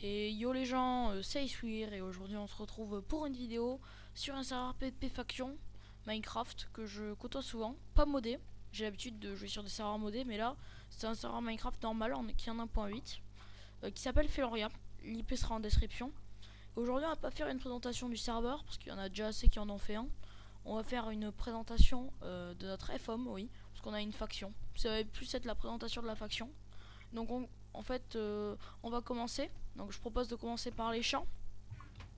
Et yo les gens, c'est Iswir et aujourd'hui on se retrouve pour une vidéo sur un serveur PvP Faction Minecraft que je côtoie souvent, pas modé. J'ai l'habitude de jouer sur des serveurs modés, mais là c'est un serveur Minecraft normal qui est en 1.8 qui s'appelle Feloria. L'IP sera en description. Aujourd'hui on va pas faire une présentation du serveur parce qu'il y en a déjà assez qui en ont fait un. On va faire une présentation de notre FOM, oui, parce qu'on a une faction. Ça va plus être la présentation de la faction. Donc en fait, on va commencer. Donc je propose de commencer par les champs.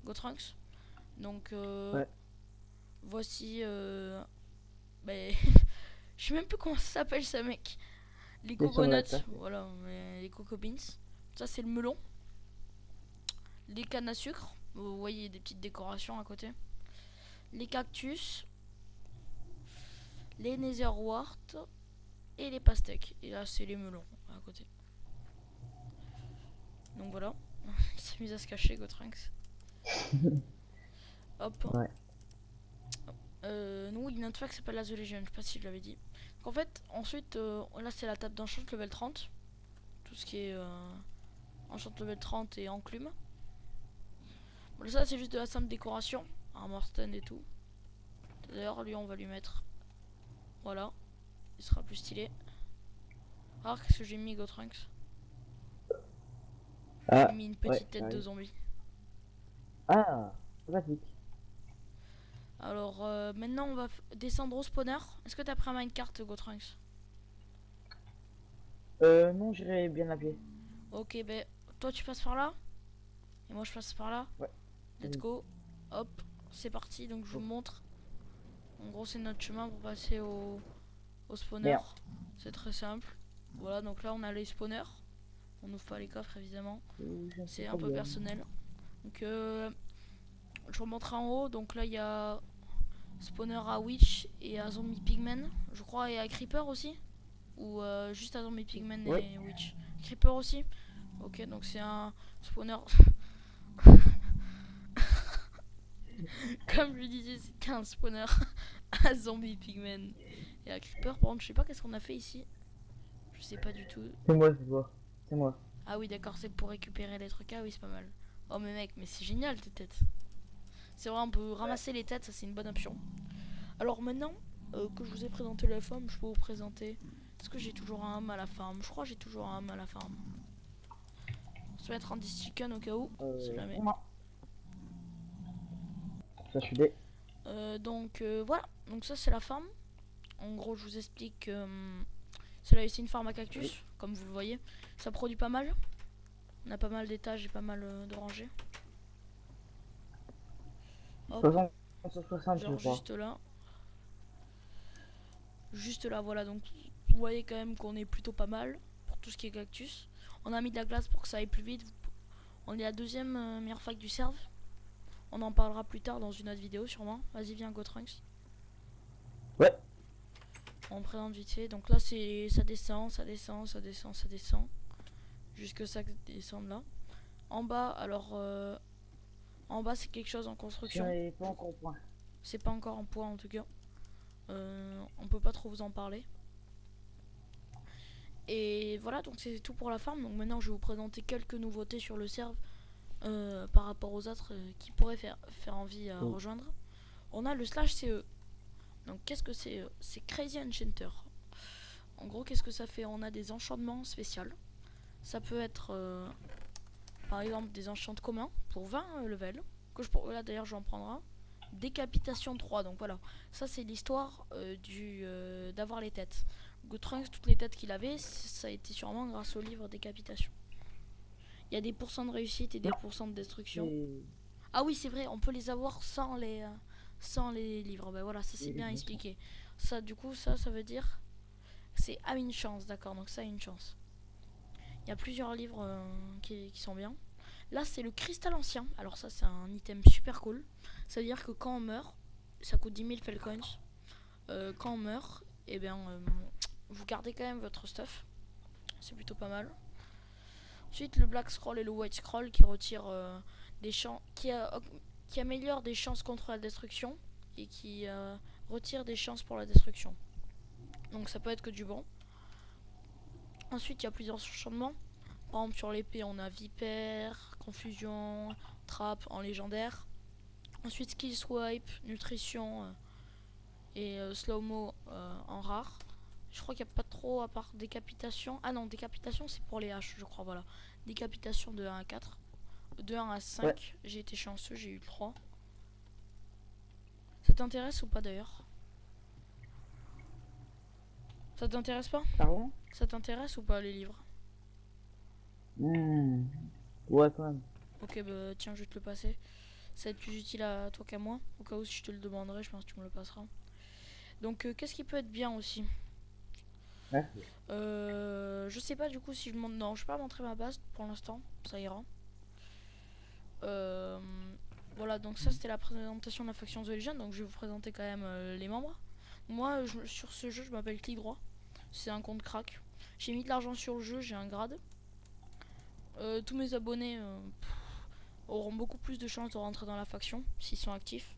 Gotrunks. Donc Ouais, voici. Ben, je sais même plus comment ça s'appelle ça mec. Les les sur la coconuts, carte. voilà, les coco beans. Ça c'est le melon. Les cannes à sucre. Vous voyez des petites décorations à côté. Les cactus. Les netherwort. Et les pastèques. Et là c'est les melons à côté. Donc voilà. Il s'amuse à se cacher Gotrunks. Hop. Ouais. Nous, il y a notre fac qui s'appelle la The Legion, je sais pas si je l'avais dit. Donc en fait, ensuite, là c'est la table d'enchant level 30. Tout ce qui est enchant level 30 et enclume. Bon, ça c'est juste de la simple décoration. Armor stand et tout. D'ailleurs, lui on va lui mettre. Voilà. Il sera plus stylé. Alors, qu'est-ce que j'ai mis, Gotrunks? J'ai Ah, mis une ouais, petite tête de j'arrive. zombie. Ah, sympathique. Alors, maintenant on va descendre au spawner. Est-ce que t'as pris un minecart, Gotrunks? Non, j'irai bien à pied. Ok, ben, toi tu passes par là. Et moi je passe par là. Ouais. Let's go. Hop, c'est parti. Donc je vous Oh, montre. En gros, c'est notre chemin pour passer au spawner. merde. C'est très simple. Voilà, donc là, on a les spawners. On n'ouvre pas les coffres, évidemment. Je ne sais C'est pas un peu bien. personnel. Donc, je remonterai en haut. Donc là, il y a spawner à Witch et à Zombie Pigman. Je crois, et à Creeper aussi. Ou juste à Zombie Pigman Oui. et Witch. Creeper aussi. Ok, donc c'est un spawner. Comme je le disais, c'est qu'un spawner à Zombie Pigman et à Creeper. Par contre, je sais pas qu'est-ce qu'on a fait ici. Je sais pas du tout. C'est moi, c'est toi. C'est moi. Ah oui, d'accord, c'est pour récupérer les trucs. Ah oui, c'est pas mal. Oh, mais mec, mais c'est génial tes têtes. C'est vrai, on peut Ouais. ramasser les têtes, ça c'est une bonne option. Alors maintenant que je vous ai présenté la farm, je peux vous présenter. Est-ce que j'ai toujours un homme à la farm? Je crois que j'ai toujours un homme à la farm. On se mettre en 10 chicken au cas où, c'est jamais. Non. Ça, je suis dé. Donc voilà, donc ça c'est la farm. En gros, je vous explique. C'est là ici une farm à Oui. cactus, comme vous le voyez. Ça produit pas mal. On a pas mal d'étages et pas mal de rangées. Hop, 60 sur 60, je genre crois. juste là. Juste là, voilà. Donc vous voyez quand même qu'on est plutôt pas mal pour tout ce qui est cactus. On a mis de la glace pour que ça aille plus vite. On est la deuxième meilleure fac du serve. On en parlera plus tard dans une autre vidéo sûrement. Vas-y, viens, Gotrunks. Ouais. On présente vite fait. Donc là, c'est ça descend, ça descend, ça descend, ça descend. Jusque ça descende là. En bas, alors en bas, c'est quelque chose en Si construction. on n'est pas encore au point. C'est pas encore en point en tout cas. On peut pas trop vous en parler. Et voilà, donc c'est tout pour la farm. Donc maintenant, je vais vous présenter quelques nouveautés sur le serve par rapport aux autres qui pourraient faire envie à Oh. rejoindre. On a le slash CE. Donc qu'est-ce que c'est? C'est Crazy Enchanter. En gros, qu'est-ce que ça fait? On a des enchantements spéciaux. Ça peut être par exemple des enchants communs pour 20 levels. Là d'ailleurs, je vais en prendre un. Décapitation 3, donc voilà, ça c'est l'histoire d'avoir les têtes. Gotrunks, toutes les têtes qu'il avait, ça a été sûrement grâce au livre Décapitation. Il y a des pourcents de réussite et des Non. pourcents de destruction. C'est. Ah oui, c'est vrai, on peut les avoir sans les livres. Ben voilà, ça c'est Les bien missions. expliqué. Ça, du coup, ça veut dire c'est à une chance, d'accord, donc ça a une chance. Il y a plusieurs livres qui sont bien. Là, c'est le cristal ancien. Alors ça, c'est un item super cool. Ça veut dire que quand on meurt, ça coûte 10 000 falcons. Quand on meurt, et bien, vous gardez quand même votre stuff. C'est plutôt pas mal. Ensuite, le black scroll et le white scroll qui retirent des chances, qui améliorent des chances contre la destruction et qui retire des chances pour la destruction. Donc ça peut être que du bon. Ensuite, il y a plusieurs enchantements Par exemple sur l'épée on a Vipère, Confusion, Trappe en légendaire. Ensuite Skill Swipe, Nutrition et Slow-Mo en rare. Je crois qu'il n'y a pas trop à part Décapitation. Ah non, Décapitation c'est pour les haches je crois, voilà. Décapitation de 1 à 4. De 1 à 5, ouais. J'ai été chanceux, j'ai eu 3. Ça t'intéresse ou pas d'ailleurs? Ça t'intéresse pas? Pardon? Ça t'intéresse ou pas les livres? Ouais quand même. Ok bah tiens je vais te le passer. Ça va être plus utile à toi qu'à moi. Au cas où si je te le demanderai je pense que tu me le passeras. Donc qu'est-ce qui peut être bien aussi? Ouais. Je sais pas du coup si je montre... Non je vais pas montrer ma base pour l'instant. Ça ira. Voilà donc ça c'était la présentation de la faction The Legend. Donc je vais vous présenter quand même les membres. Moi sur ce jeu je m'appelle Clic Droit. C'est un compte crack. J'ai mis de l'argent sur le jeu, j'ai un grade. Tous mes abonnés auront beaucoup plus de chances de rentrer dans la faction s'ils sont actifs.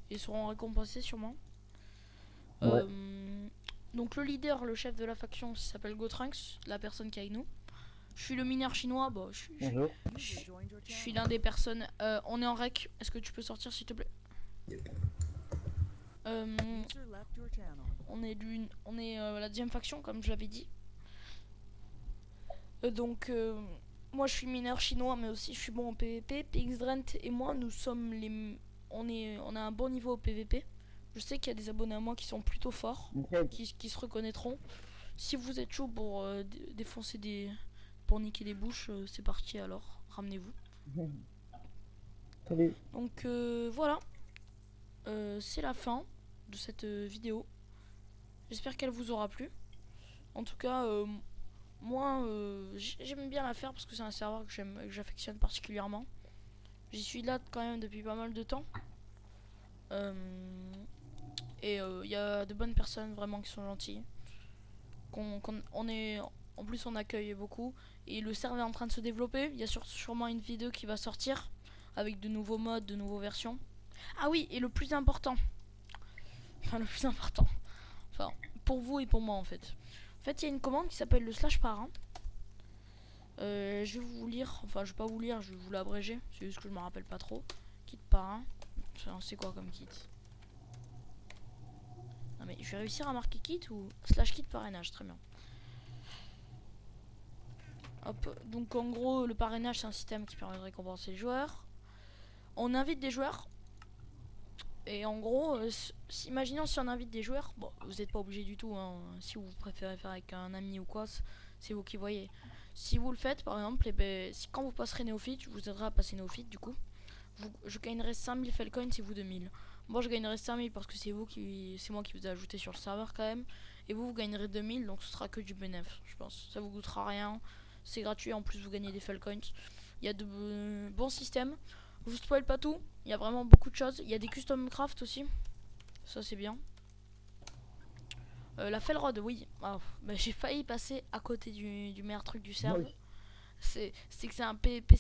Et seront récompensés sûrement. Ouais. Donc le leader, le chef de la faction s'appelle Gotrunks, la personne qui est avec nous. Je suis le mineur chinois, bah, je suis l'un des personnes. On est en rec, est-ce que tu peux sortir s'il te plaît? On est la deuxième faction comme je l'avais dit. Donc moi je suis mineur chinois mais aussi je suis bon en PVP. PXDrent et moi nous sommes les... On a un bon niveau au PVP. Je sais qu'il y a des abonnés à moi qui sont plutôt forts, qui se reconnaîtront. Si vous êtes chaud pour défoncer des... pour niquer des bouches, c'est parti alors, ramenez-vous. Salut. Donc voilà, c'est la fin de cette vidéo. J'espère qu'elle vous aura plu. En tout cas, moi j'aime bien la faire parce que c'est un serveur que j'affectionne particulièrement. J'y suis là quand même depuis pas mal de temps. Et il y a de bonnes personnes vraiment qui sont gentilles. En plus on accueille beaucoup. Et le serveur est en train de se développer. Il y a sûrement une vidéo qui va sortir avec de nouveaux modes, de nouvelles versions. Ah oui, et le plus important. Enfin le plus important. Enfin pour vous et pour moi en fait. En fait il y a une commande qui s'appelle le /parrain. Je vais vous lire, enfin je vais pas vous lire, je vais vous l'abréger. C'est juste que je me rappelle pas trop. Kit parrain. C'est quoi comme kit? Non mais je vais réussir à marquer kit ou /kit parrainage, très bien. Hop, donc en gros le parrainage c'est un système qui permet de récompenser les joueurs. On invite des joueurs. Et en gros, imaginons si on invite des joueurs, bon vous n'êtes pas obligé du tout hein, si vous préférez faire avec un ami ou quoi, c'est vous qui voyez. Si vous le faites par exemple, et ben, quand vous passerez néophyte, je vous aiderai à passer néophyte du coup. Je gagnerai 5000 Falcoins et vous 2000. Moi je gagnerai 5000 parce que c'est moi qui vous ai ajouté sur le serveur quand même. Et vous gagnerez 2000 donc ce sera que du bénéf je pense. Ça vous coûtera rien, c'est gratuit en plus vous gagnez des Falcoins. Il y a de bons systèmes. Je vous spoil pas tout, il y a vraiment beaucoup de choses. Il y a des custom craft aussi, ça c'est bien. La Felrod, oui, bah, j'ai failli passer à côté du meilleur truc du serveur. Oui. C'est que c'est un PVP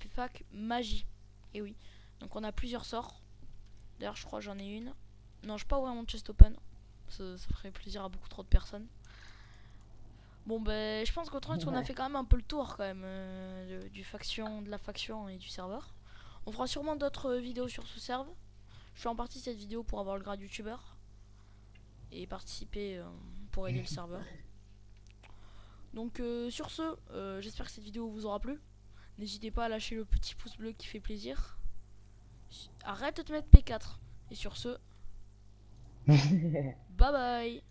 fac magie. Et oui, donc on a plusieurs sorts. D'ailleurs je crois que j'en ai une. Non, je vais pas ouvrir mon chest open. Ça ferait plaisir à beaucoup trop de personnes. Bon ben je pense qu'on a fait quand même un peu le tour quand même de la faction et du serveur. On fera sûrement d'autres vidéos sur ce serveur. Je fais en partie cette vidéo pour avoir le grade youtubeur et participer pour aider le serveur. Donc sur ce, j'espère que cette vidéo vous aura plu. N'hésitez pas à lâcher le petit pouce bleu qui fait plaisir. Arrête de te mettre P4. Et sur ce, bye bye.